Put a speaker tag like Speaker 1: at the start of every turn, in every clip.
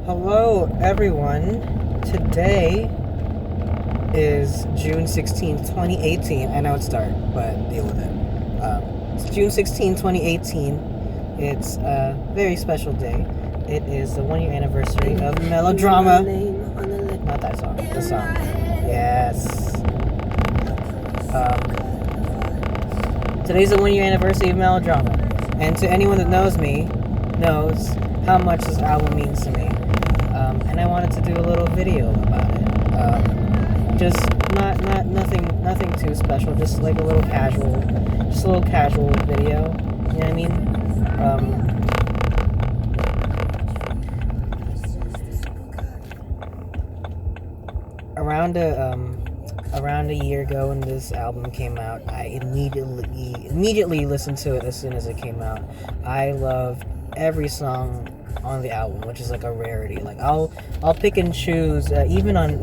Speaker 1: Hello, everyone. Today is June 16th, 2018. I know it's dark, but deal with it. It's June 16th, 2018. It's a very special day. It is the 1 year anniversary of Melodrama. Not that song, the song. Yes. Today's the 1 year anniversary of Melodrama. And to anyone that knows me, knows how much this album means to me. And I wanted to do a little video about it. Just nothing too special. Just like a little casual video. You know what I mean? Around a year ago when this album came out, I immediately listened to it as soon as it came out. I loved every song on the album, which is like a rarity. Like I'll pick and choose. Even on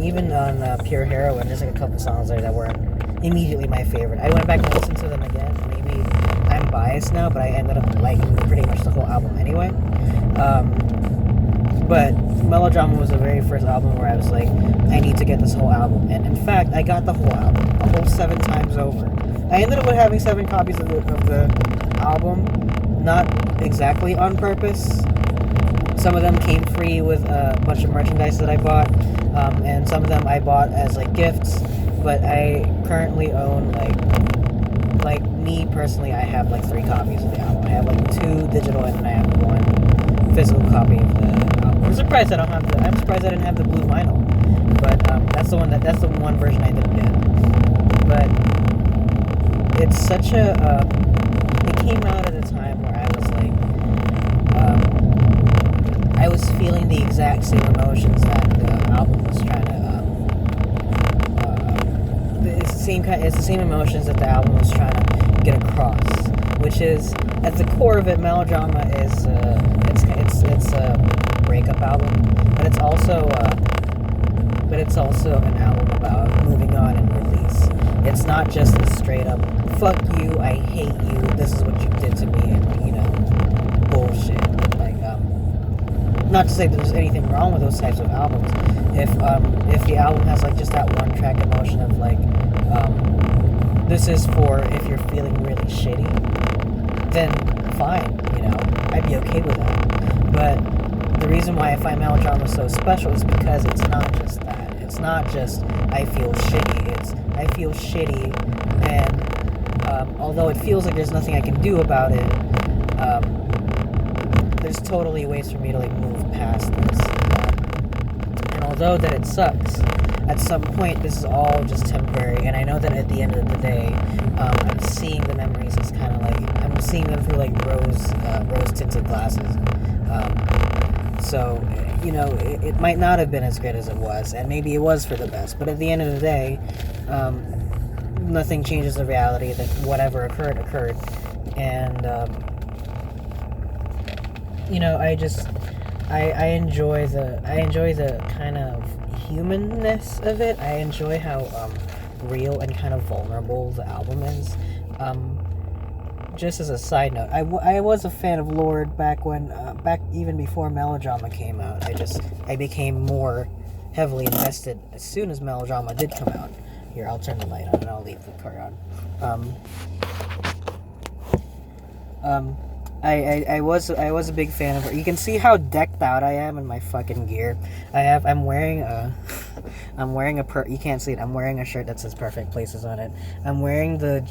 Speaker 1: Pure Heroin, there's like a couple songs there that weren't immediately my favorite. I went back and listened to them again. Maybe I'm biased now, but I ended up liking pretty much the whole album anyway. But Melodrama was the very first album where I was like, I need to get this whole album. And in fact, I got the whole album, a whole 7 times over. I ended up with having 7 copies of the album, not exactly on purpose. Some of them came free with a bunch of merchandise that I bought, and some of them I bought as like gifts. But I currently own like me personally, I have like 3 copies of the album. I have like 2 digital and I have 1 physical copy of the album. I'm surprised I didn't have the blue vinyl, but that's the one version I didn't get. But it's such a it came out at a time where I was like I was feeling the exact same emotions that the album was trying to it's the same emotions that the album was trying to get across, which is at the core of it, Melodrama is it's a breakup album, but it's also an album about moving on and release. It's not just a straight up fuck you, I hate you, this is what you did to me, and you know, bullshit. Like not to say that there's anything wrong with those types of albums. If the album has like just that one track emotion of like this is for if you're feeling really shitty, then fine, you know, I'd be okay with that. But the reason why I find Melodrama so special is because it's not just that. It's not just I feel shitty. It's I feel shitty, and although it feels like there's nothing I can do about it, there's totally ways for me to like move past this. And although that it sucks, at some point this is all just temporary, and I know that at the end of the day, I'm seeing the memories as kind of like I'm seeing them through like rose tinted glasses. So you know, it might not have been as good as it was, and maybe it was for the best. But at the end of the day, nothing changes the reality that whatever occurred, and you know, I enjoy the kind of humanness of it. I enjoy how real and kind of vulnerable the album is. Just as a side note, I was a fan of Lorde back even before Melodrama came out. I became more heavily invested as soon as Melodrama did come out. Here, I'll turn the light on and I'll leave the car on. I was a big fan of her. You can see how decked out I am in my fucking gear. I'm wearing you can't see it. I'm wearing a shirt that says Perfect Places on it. I'm wearing the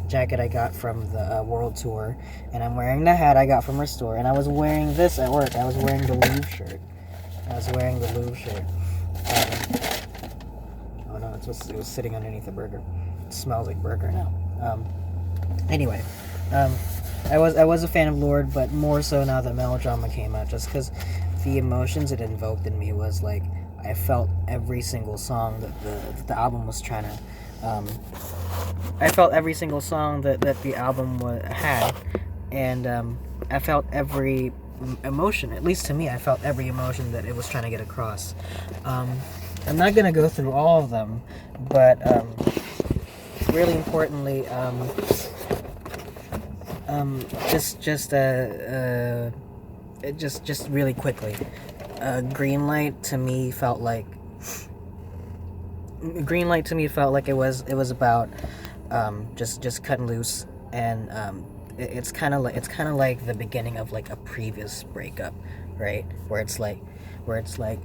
Speaker 1: jacket I got from the World Tour, and I'm wearing the hat I got from Restore, and I was wearing this at work. I was wearing the Louvre shirt. Oh no, it was sitting underneath the burger. It smells like burger now. Anyway, I was a fan of Lorde, but more so now that Melodrama came out, just because the emotions it invoked in me was like I felt every single song that the album was trying to. I felt every single song that the album had, and I felt every emotion. At least to me, I felt every emotion that it was trying to get across. I'm not gonna go through all of them, but really importantly, just really quickly, Green Light to me felt like it was about just cutting loose, and it's kind of like the beginning of like a previous breakup, right? Where it's like,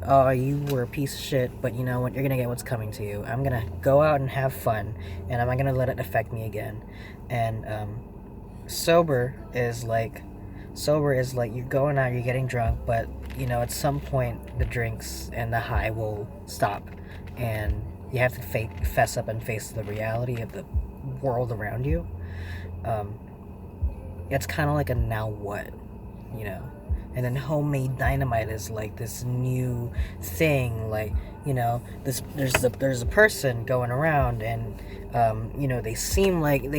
Speaker 1: oh, you were a piece of shit, but you know what? You're gonna get what's coming to you. I'm gonna go out and have fun, and I'm not gonna let it affect me again. And sober is like you're going out, you're getting drunk, but you know at some point the drinks and the high will stop, and you have to fess up and face the reality of the world around you. Um, it's kind of like a now what, you know. And then homemade dynamite is like this new thing, like this there's a person going around, and they seem like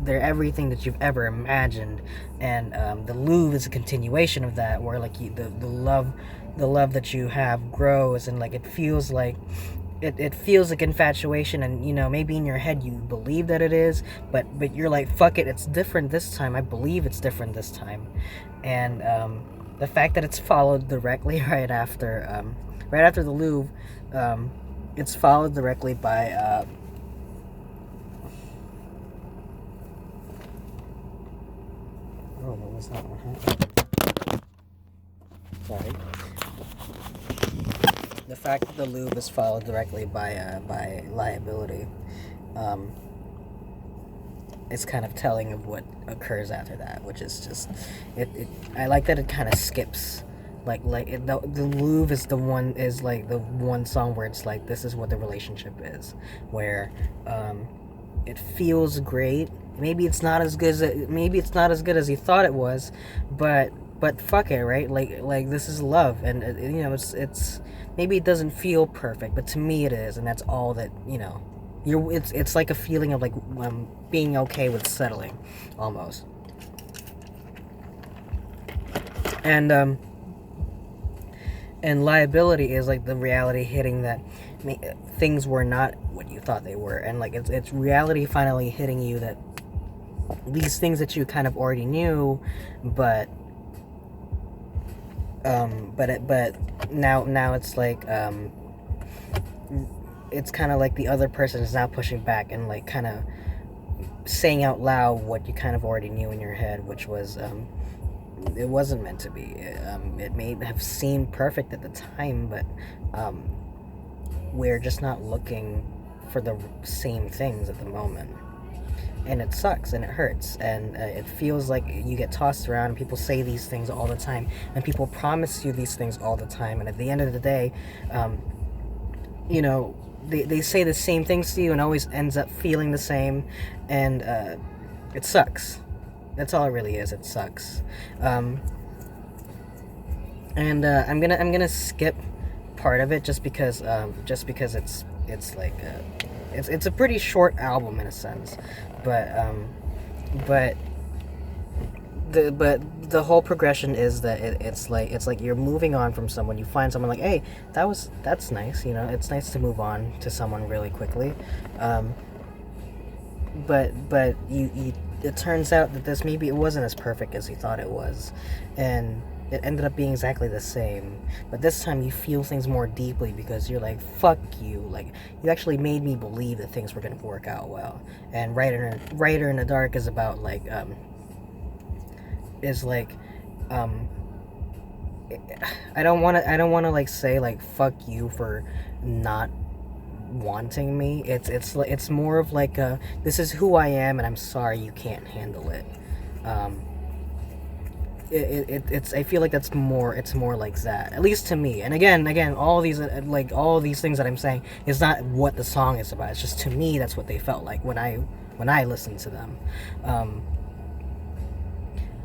Speaker 1: they're everything that you've ever imagined, and the Louvre is a continuation of that, where like the love that you have grows, and like it feels like infatuation, and maybe in your head you believe that it is, but you're like, fuck it, it's different this time. I believe it's different this time. And the fact that it's followed directly right after the Louvre, it's followed directly by what was that one? Sorry. The fact that the Louvre is followed directly by Liability, it's kind of telling of what occurs after that, which is just I like that it kind of skips, the Louvre is like the one song where it's like, this is what the relationship is, where it feels great. Maybe it's not as good as you thought it was, but fuck it, right? Like this is love, and it's maybe it doesn't feel perfect, but to me it is, and that's all that it's like a feeling of like being okay with settling, almost. And Liability is like the reality hitting that things were not what you thought they were, and like it's reality finally hitting you that these things that you kind of already knew, but now it's like it's kind of like the other person is now pushing back and like kind of saying out loud what you kind of already knew in your head, which was it wasn't meant to be. It may have seemed perfect at the time, but we're just not looking for the same things at the moment. And it sucks, and it hurts, and it feels like you get tossed around, and people say these things all the time, and people promise you these things all the time, and at the end of the day, they say the same things to you, and always ends up feeling the same, and it sucks. That's all it really is. It sucks. And I'm gonna skip part of it just because it's like it's a pretty short album in a sense, but the whole progression is that it's like you're moving on from someone. You find someone like, hey, that's nice. It's nice to move on to someone really quickly. But you it turns out that this, maybe it wasn't as perfect as you thought it was, and it ended up being exactly the same. But this time you feel things more deeply, because you're like, fuck you, like you actually made me believe that things were going to work out well. And Writer in the Dark is about like I don't want to like say like fuck you for not wanting me. It's more of like this is who I am, and I'm sorry you can't handle it. It's I feel like it's more like that, at least to me. And again, all these things that I'm saying is not what the song is about. It's just, to me, that's what they felt like when I listened to them.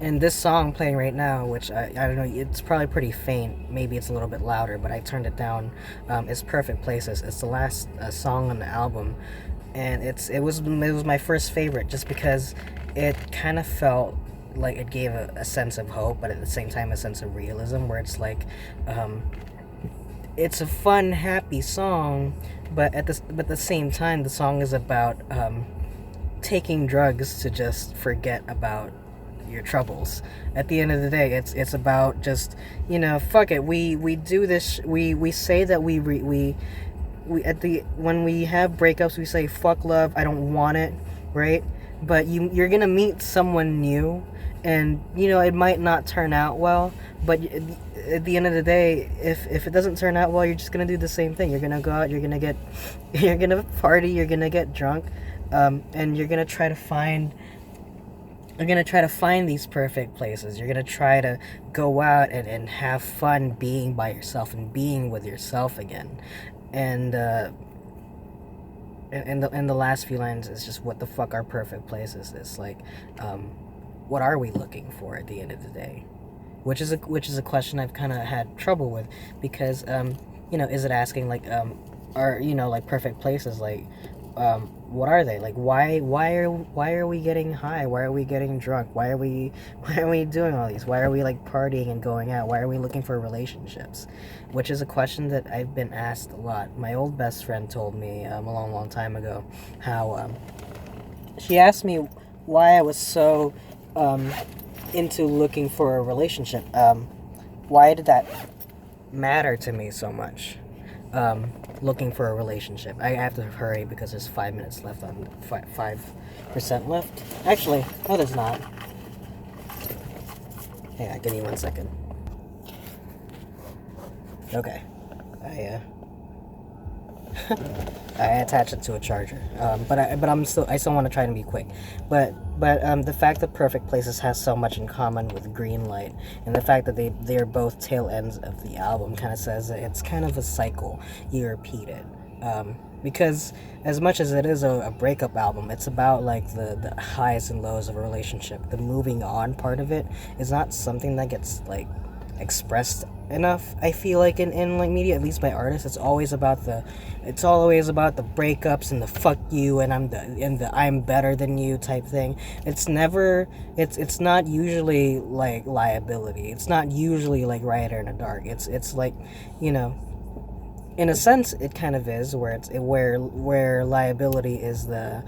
Speaker 1: And this song playing right now, which I don't know, it's probably pretty faint, maybe it's a little bit louder, but I turned it down, is Perfect Places. It's the last song on the album, and it was my first favorite, just because it kind of felt like it gave a sense of hope, but at the same time a sense of realism, where it's like it's a fun, happy song, but at the same time the song is about taking drugs to just forget about your troubles. At the end of the day, it's about just, fuck it. We do this. We say that we when we have breakups, we say fuck love. I don't want it, right? But you're gonna meet someone new, and it might not turn out well. But at the end of the day, if it doesn't turn out well, you're just gonna do the same thing. You're gonna go out. You're gonna party. You're gonna get drunk, and you're gonna try to find. You're gonna try to find these perfect places. You're gonna try to go out and have fun being by yourself and being with yourself again. And the last few lines is just what the fuck are perfect places. It's like, what are we looking for at the end of the day? Which is a question I've kind of had trouble with, because is it asking like are like perfect places, like what are they, like why are we getting high, why are we getting drunk, why are we doing all these, why are we like partying and going out, why are we looking for relationships? Which is a question that I've been asked a lot. My old best friend told me a long time ago how she asked me why I was so into looking for a relationship. Why did that matter to me so much? Looking for a relationship. I have to hurry because there's 5 minutes left on 5% left. Actually, no, there's not. Hang on, give me 1 second. Okay, I attach it to a charger, but I still want to try to be quick. But the fact that Perfect Places has so much in common with Green Light, and the fact that they are both tail ends of the album, kind of says that it's kind of a cycle. You repeat it, because as much as it is a breakup album, it's about like the highs and lows of a relationship. The moving on part of it is not something that gets like expressed enough, I feel like, in like media, at least by artists. It's always about the breakups and the fuck you and I'm better than you type thing. It's not usually like liability. It's not usually like Rider in the Dark. It's like, in a sense it kind of is, where liability is the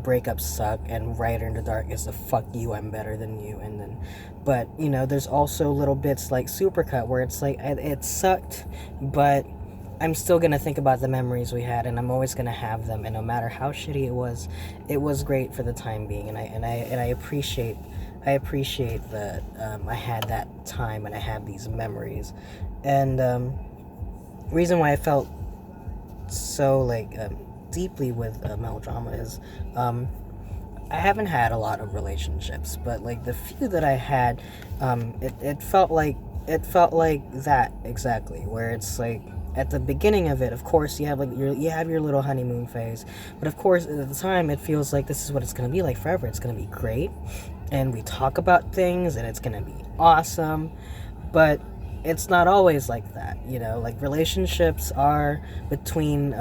Speaker 1: breakup suck, and Rider in the Dark is the fuck you, I'm better than you. And then, but there's also little bits like Supercut where it's like it sucked, but I'm still gonna think about the memories we had, and I'm always gonna have them, and no matter how shitty it was great for the time being, and I appreciate that I had that time and I have these memories. And reason why I felt so like deeply with Melodrama is I haven't had a lot of relationships, but like the few that I had, it felt like that exactly, where it's like at the beginning of it, of course you have your little honeymoon phase, but of course at the time it feels like this is what it's gonna be like forever. It's gonna be great, and we talk about things, and it's gonna be awesome, but it's not always like that. Like relationships are between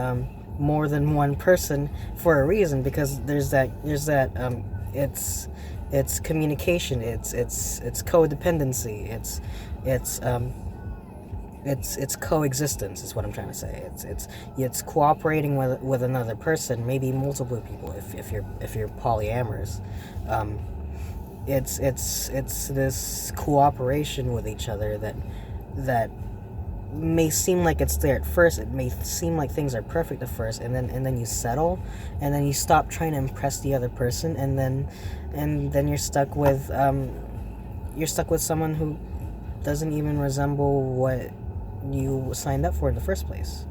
Speaker 1: more than one person for a reason, because there's that it's communication, it's codependency, it's coexistence is what I'm trying to say. It's cooperating with another person, maybe multiple people if you're polyamorous. It's this cooperation with each other that may seem like it's there at first. It may seem like things are perfect at first, and then you settle, and then you stop trying to impress the other person, and then you're stuck with someone who doesn't even resemble what you signed up for in the first place.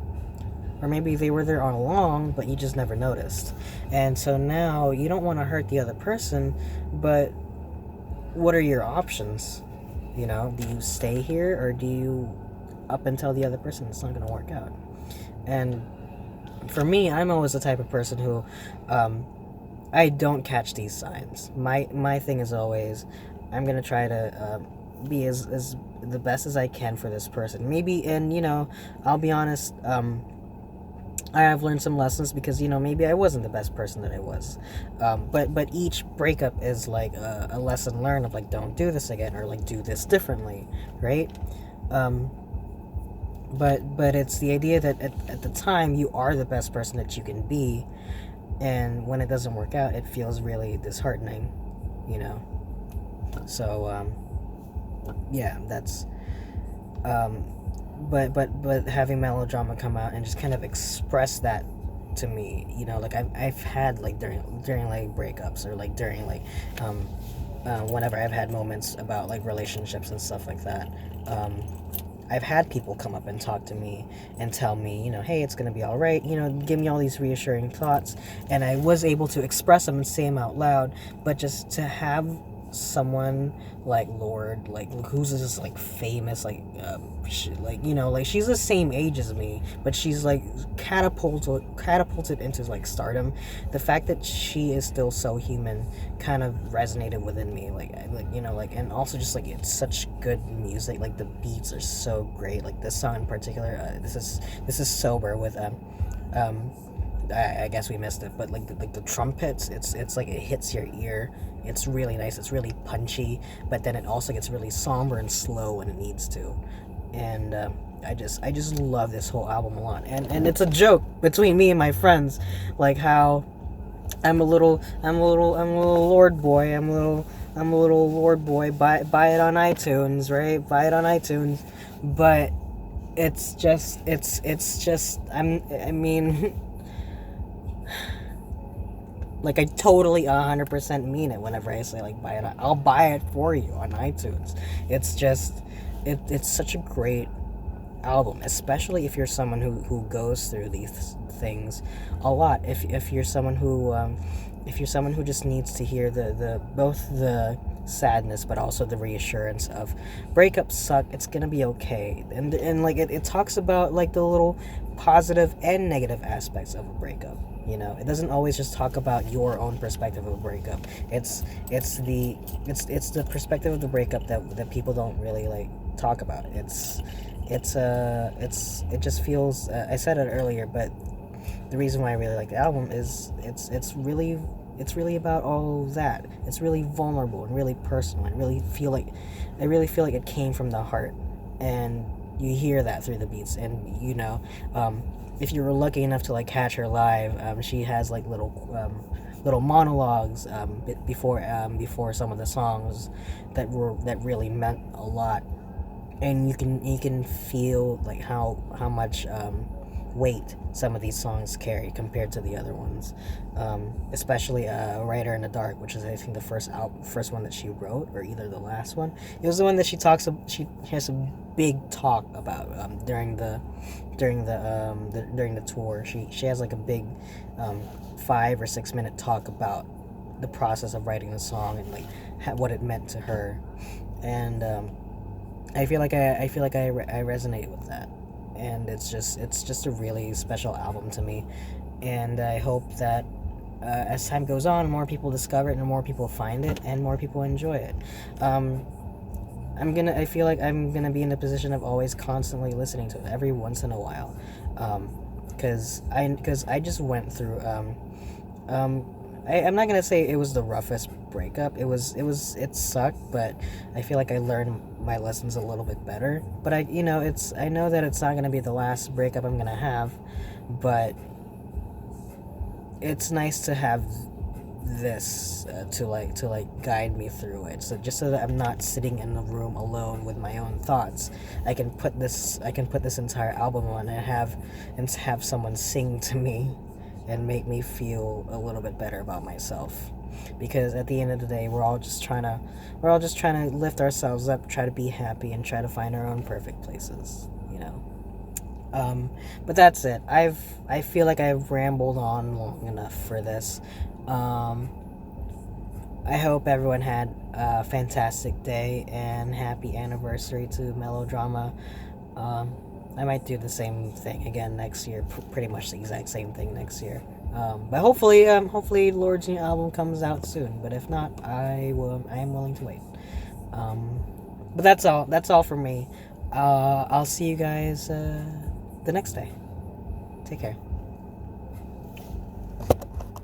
Speaker 1: Or maybe they were there all along, but you just never noticed. And so now you don't want to hurt the other person, but what are your options? Do you stay here, or do you up and tell the other person it's not going to work out? And for me, I'm always the type of person who I don't catch these signs. My thing is always, I'm going to try to be as the best as I can for this person. Maybe, and I'll be honest, I have learned some lessons, because maybe I wasn't the best person that I was, but each breakup is like a lesson learned of like, don't do this again, or like do this differently, right? But it's the idea that at the time you are the best person that you can be, and when it doesn't work out, it feels really disheartening, you know. So yeah, that's but having Melodrama come out and just kind of express that to me, you know, like I've had like during like breakups, or like during like whenever I've had moments about like relationships and stuff like that. I've had people come up and talk to me and tell me, you know, hey, it's gonna be all right, you know, give me all these reassuring thoughts, and I was able to express them and say them out loud. But just to have someone like Lorde, like who's this like famous, like like, you know, like she's the same age as me, but she's like catapulted into like stardom. The fact that she is still so human kind of resonated within me, like you know, like, and also just like it's such good music, like the beats are so great, like this song in particular. This is Sober with I guess we missed it, but like the trumpets, it's like it hits your ear. It's really nice. It's really punchy, but then it also gets really somber and slow when it needs to. And I just love this whole album a lot. And it's a joke between me and my friends, like how I'm a little Lorde boy. I'm a little Lorde boy. Buy it on iTunes, right? Buy it on iTunes. But it's just I mean. Like, I totally 100% mean it whenever I say, like, buy it. I'll buy it for you on iTunes. It's just, it's such a great album, especially if you're someone who goes through these things a lot. If you're someone who just needs to hear the both the sadness but also the reassurance of breakups suck, it's gonna be okay. And like it talks about like the little positive and negative aspects of a breakup. You know, it doesn't always just talk about your own perspective of a breakup. It's the perspective of the breakup that people don't really like talk about. It just feels. I said it earlier, but the reason why I really like the album is it's really about all that. It's really vulnerable and really personal. I really feel like it came from the heart, and you hear that through the beats. And you know, if you were lucky enough to like catch her live, she has like little monologues before some of the songs that really meant a lot, and you can feel like how much weight some of these songs carry compared to the other ones, especially Writer in the Dark, which is I think the first one that she wrote, or either the last one. It was the one that she has a big talk about during the tour. She has like a big 5 or 6 minute talk about the process of writing the song and like what it meant to her, and I feel like I resonate with that, and it's just a really special album to me, and I hope that as time goes on, more people discover it and more people find it and more people enjoy it. I feel like I'm gonna be in the position of always constantly listening to it every once in a while, because I just went through I'm not gonna say it was the roughest breakup. It sucked, but I feel like I learned my lessons a little bit better. But I know that it's not gonna be the last breakup I'm gonna have, but it's nice to have this to guide me through it. So just so that I'm not sitting in the room alone with my own thoughts, I can put this entire album on and have someone sing to me and make me feel a little bit better about myself. Because at the end of the day, we're all just trying to lift ourselves up, try to be happy, and try to find our own perfect places, you know. But that's it. I feel like I've rambled on long enough for this. I hope everyone had a fantastic day and happy anniversary to Melodrama. I might do the same thing again next year, pretty much the exact same thing next year. But hopefully Lorde's new album comes out soon. But if not, I am willing to wait. But that's all for me. I'll see you guys the next day. Take care.